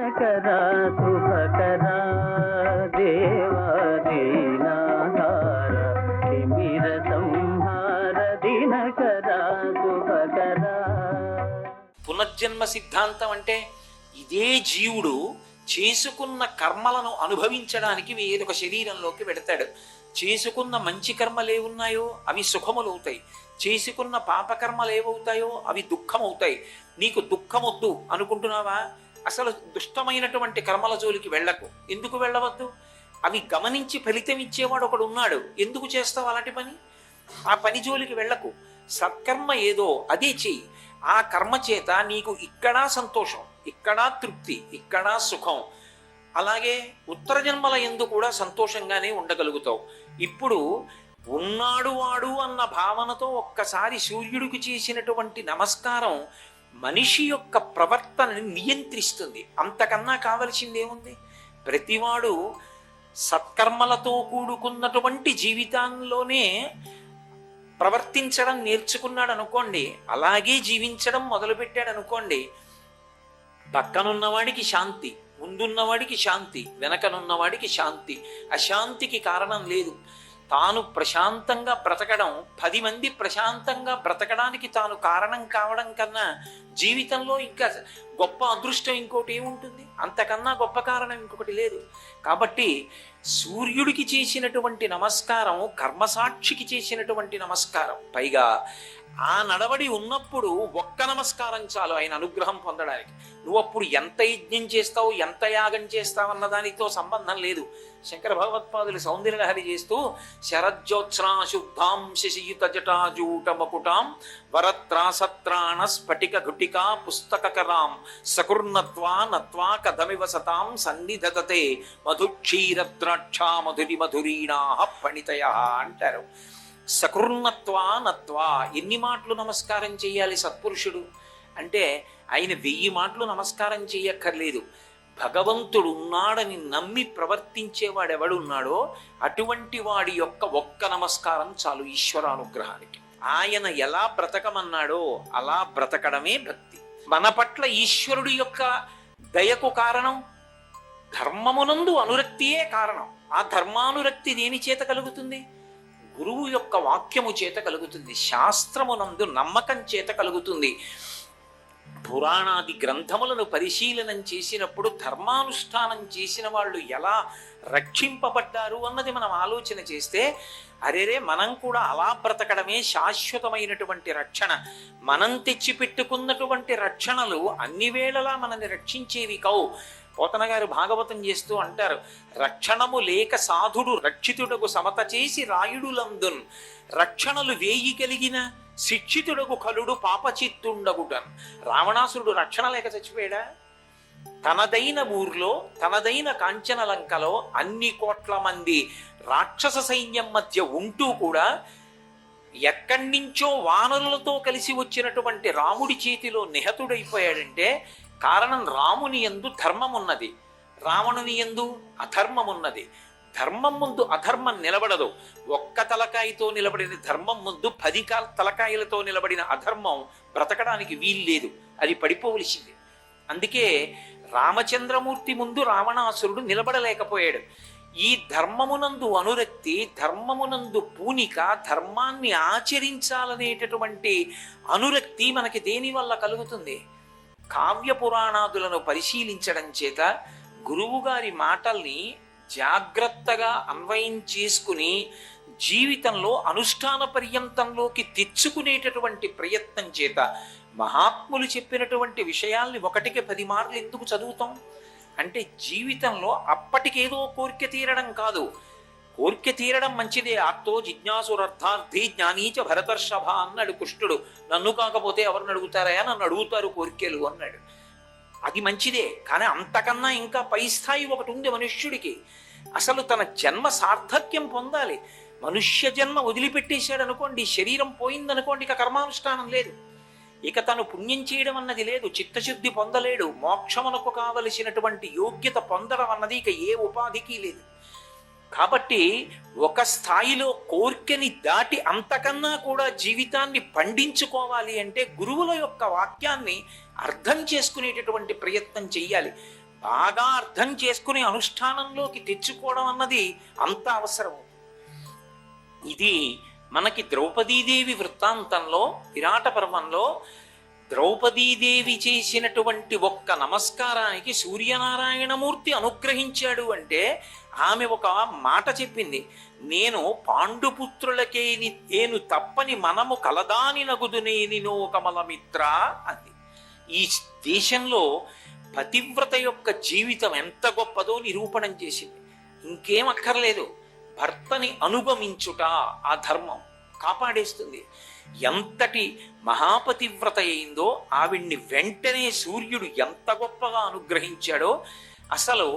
దినకరా శుభకరా దేవా దీనాధార తిమిర సంహార దినకరా శుభకరా. పునర్జన్మ సిద్ధాంతం అంటే ఇదే జీవుడు చేసుకున్న కర్మలను అనుభవించడానికి వేరొక శరీరంలోకి వెడతాడు. చేసుకున్న మంచి కర్మలు ఏవున్నాయో అవి సుఖములవుతాయి, చేసుకున్న పాపకర్మలు ఏవవుతాయో అవి దుఃఖమవుతాయి. నీకు దుఃఖమొద్దు అనుకుంటున్నావా? అసలు దుష్టమైనటువంటి కర్మల జోలికి వెళ్ళకు. ఎందుకు వెళ్ళవద్దు? అవి గమనించి ఫలితం ఇచ్చేవాడు ఒకడు ఉన్నాడు. ఎందుకు చేస్తావు అలాంటి పని? ఆ పని జోలికి వెళ్ళకు. సత్కర్మ ఏదో అదే చెయ్యి. ఆ కర్మ చేత నీకు ఇక్కడా సంతోషం, ఇక్కడా తృప్తి, ఇక్కడా సుఖం. అలాగే ఉత్తర జన్మల యందు కూడా సంతోషంగానే ఉండగలుగుతావు. ఇప్పుడు ఉన్నాడు వాడు అన్న భావనతో ఒక్కసారి సూర్యుడికి చేసినటువంటి నమస్కారం మనిషి యొక్క ప్రవర్తనని నియంత్రిస్తుంది. అంతకన్నా కావలసిందేముంది? ప్రతివాడు సత్కర్మలతో కూడుకున్నటువంటి జీవితంలోనే ప్రవర్తించడం నేర్చుకున్నాడు అనుకోండి, అలాగే జీవించడం మొదలుపెట్టాడు అనుకోండి, పక్కనున్నవాడికి శాంతి, ముందున్నవాడికి శాంతి, వెనకనున్నవాడికి శాంతి. అశాంతికి కారణం లేదు. తాను ప్రశాంతంగా బ్రతకడం, 10 మంది ప్రశాంతంగా బ్రతకడానికి తాను కారణం కావడం కన్నా జీవితంలో ఇంకా గొప్ప అదృష్టం ఇంకోటి ఏముంటుంది? అంతకన్నా గొప్ప కారణం ఇంకొకటి లేదు. కాబట్టి సూర్యుడికి చేసినటువంటి నమస్కారం కర్మసాక్షికి చేసినటువంటి నమస్కారం. పైగా ఆ నడవడి ఉన్నప్పుడు ఒక్క నమస్కారం చాలు ఆయన అనుగ్రహం పొందడానికి. నువ్వు అప్పుడు ఎంత యజ్ఞం చేస్తావు, ఎంత యాగం చేస్తావు అన్న దానితో సంబంధం లేదు. శంకర భగవత్పాదులు సౌందర్యలహరి చేస్తూ శరజ్యోత్స్నా శుద్ధాం శశియుత జటాజూట మకుటాం వరత్రాసత్రాణ స్ఫటిక ఘుటికా పుస్తకరాం సకుర్ణత్వా నత్వా కథమివ సతాం సన్నిధతే మధుక్షీరద్రాక్షా మధురి మధురీణా పణితయ అంటారు. సకృన్నత్వా నత్వా. ఎన్ని మాటలు నమస్కారం చెయ్యాలి సత్పురుషుడు అంటే? ఆయన 1000 మాటలు నమస్కారం చెయ్యక్కర్లేదు. భగవంతుడు ఉన్నాడని నమ్మి ప్రవర్తించేవాడెవడున్నాడో అటువంటి వాడి యొక్క ఒక్క నమస్కారం చాలు ఈశ్వరానుగ్రహానికి. ఆయన ఎలా బ్రతకమన్నాడో అలా బ్రతకడమే భక్తి. మన పట్ల ఈశ్వరుడి యొక్క దయకు కారణం ధర్మమునందు అనురక్తియే కారణం. ఆ ధర్మానురక్తి దేని చేత కలుగుతుంది? గురువు యొక్క వాక్యము చేత కలుగుతుంది, శాస్త్రమునందు నమ్మకం చేత కలుగుతుంది. పురాణాది గ్రంథములను పరిశీలనం చేసినప్పుడు ధర్మానుష్ఠానం చేసిన వాళ్ళు ఎలా రక్షింపబడ్డారు అన్నది మనం ఆలోచన చేస్తే, అరేరే మనం కూడా అలా బ్రతకడమే శాశ్వతమైనటువంటి రక్షణ. మనం తెచ్చిపెట్టుకున్నటువంటి రక్షణలు అన్ని వేళలా మనల్ని రక్షించేవి కావు. పోతన గారు భాగవతం చేస్తూ అంటారు, రక్షణము లేక సాధుడు రక్షితుడకు సమత చేసి రాయుడులందున్ రక్షణలు వేయి కలిగిన శిక్షితుడకు కలుడు పాపచిత్తుండగుటన్. రావణాసురుడు రక్షణ లేక చచ్చిపోయాడా? తనదైన ఊర్లో, తనదైన కాంచనలంకలో అన్ని కోట్ల మంది రాక్షస సైన్యం మధ్య ఉంటూ కూడా ఎక్కడి నుంచో వానరులతో కలిసి వచ్చినటువంటి రాముడి చేతిలో నిహతుడైపోయాడంటే కారణం రాముని యందు ధర్మం ఉన్నది, రావణుని యందు అధర్మం ఉన్నది. ధర్మం ముందు అధర్మం నిలబడదు. ఒక్క తలకాయతో నిలబడిన ధర్మం ముందు 10 తలకాయలతో నిలబడిన అధర్మం బ్రతకడానికి వీల్లేదు, అది పడిపోవలసింది. అందుకే రామచంద్రమూర్తి ముందు రావణాసురుడు నిలబడలేకపోయాడు. ఈ ధర్మమునందు అనురక్తి, ధర్మమునందు పూనిక, ధర్మాన్ని ఆచరించాలనేటటువంటి అనురక్తి మనకి దేని వల్ల కలుగుతుంది? కావ్య పురాణాదులను పరిశీలించడం చేత, గురువుగారి మాటల్ని జాగ్రత్తగా అన్వయం చేసుకుని జీవితంలో అనుష్ఠాన పర్యంతంలోకి తెచ్చుకునేటటువంటి ప్రయత్నం చేత మహాత్ములు చెప్పినటువంటి విషయాల్ని 1కి 10 మార్లు ఎందుకు చదువుతాం అంటే, జీవితంలో అప్పటికేదో కోరిక తీరడం కాదు. కోరిక తీరడం మంచిదే. ఆర్తో జిజ్ఞాసురర్థార్థి జ్ఞానీచ భరతర్షభ అన్నాడు కృష్ణుడు. నన్ను కాకపోతే ఎవరిని అడుగుతారయా, నన్ను అడుగుతారు కోరికలు అన్నాడు. అది మంచిదే, కానీ అంతకన్నా ఇంకా పై స్థాయి ఒకటి ఉంది మనుష్యుడికి. అసలు తన జన్మ సార్థక్యం పొందాలి. మనుష్య జన్మ వదిలిపెట్టేశాడు అనుకోండి, శరీరం పోయిందనుకోండి, ఇక కర్మానుష్ఠానం లేదు, ఇక తను పుణ్యం చేయడం అన్నది లేదు, చిత్తశుద్ధి పొందలేడు, మోక్షమునకు కావలసినటువంటి యోగ్యత పొందడం అన్నది ఇక ఏ ఉపాధికి లేదు. కాబట్టి ఒక స్థాయిలో కోర్కెని దాటి అంతకన్నా కూడా జీవితాన్ని పండించుకోవాలి అంటే గురువుల యొక్క వాక్యాన్ని అర్థం చేసుకునేటటువంటి ప్రయత్నం చెయ్యాలి. బాగా అర్థం చేసుకుని అనుష్ఠానంలోకి తెచ్చుకోవడం అన్నది అంత అవసరం. ఇది మనకి ద్రౌపదీదేవి వృత్తాంతంలో విరాట పర్వంలో ద్రౌపదీదేవి చేసినటువంటి ఒక్క నమస్కారానికి సూర్యనారాయణమూర్తి అనుగ్రహించాడు అంటే ఆమె ఒక మాట చెప్పింది, నేను పాండుపుత్రులకేని నేను తప్పని మనము కలదాని నగుదునేని నో కమలమిత్ర అంది. ఈ దేశంలో పతివ్రత యొక్క జీవితం ఎంత గొప్పదో నిరూపణం చేసింది. ఇంకేం అక్కర్లేదు, భర్తని అనుగమించుట ఆ ధర్మం కాపాడేస్తుంది. ఎంతటి మహాపతివ్రత అయిందో ఆవిడ్ని వెంటనే సూర్యుడు ఎంత గొప్పగా అనుగ్రహించాడో. అసలు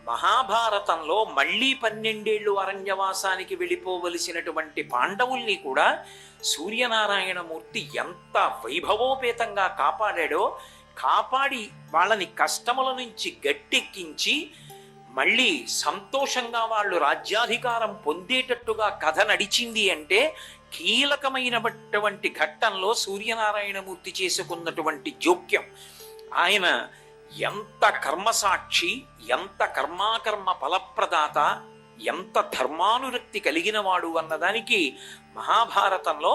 మహాభారతంలో మళ్ళీ 12 ఏళ్ళు అరణ్యవాసానికి వెళ్ళిపోవలసినటువంటి పాండవుల్ని కూడా సూర్యనారాయణమూర్తి ఎంత వైభవోపేతంగా కాపాడాడో, కాపాడి వాళ్ళని కష్టముల నుంచి గట్టెక్కించి మళ్ళీ సంతోషంగా వాళ్ళు రాజ్యాధికారం పొందేటట్టుగా కథ నడిచింది అంటే కీలకమైనటువంటి ఘట్టంలో సూర్యనారాయణమూర్తి చేసుకున్నటువంటి జోక్యం. ఆయన ఎంత కర్మసాక్షి, ఎంత కర్మాకర్మ ఫలప్రదాత, ఎంత ధర్మానురక్తి కలిగిన వాడు అన్నదానికి మహాభారతంలో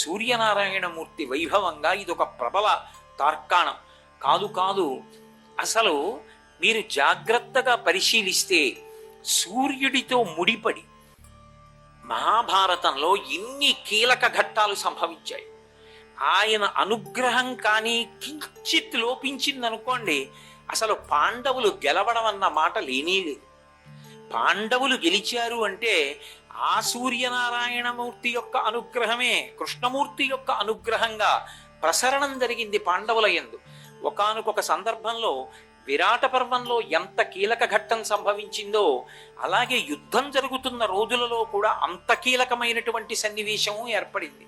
సూర్యనారాయణమూర్తి వైభవంగా ఇదొక ప్రబల తార్కాణం. కాదు అసలు మీరు జాగ్రత్తగా పరిశీలిస్తే సూర్యుడితో ముడిపడి మహాభారతంలో ఎన్ని కీలక ఘట్టాలు సంభవించాయి. ఆయన అనుగ్రహం కానీ కించిత్ లోపించిందనుకోండి, అసలు పాండవులు గెలవడం అన్న మాట లేనేలేదు. పాండవులు గెలిచారు అంటే ఆ సూర్యనారాయణమూర్తి యొక్క అనుగ్రహమే కృష్ణమూర్తి యొక్క అనుగ్రహంగా ప్రసరణం జరిగింది పాండవుల యందు. ఒకానొక సందర్భంలో విరాట పర్వంలో ఎంత కీలక ఘట్టం సంభవించిందో అలాగే యుద్ధం జరుగుతున్న రోజులలో కూడా అంత కీలకమైనటువంటి సన్నివేశము ఏర్పడింది.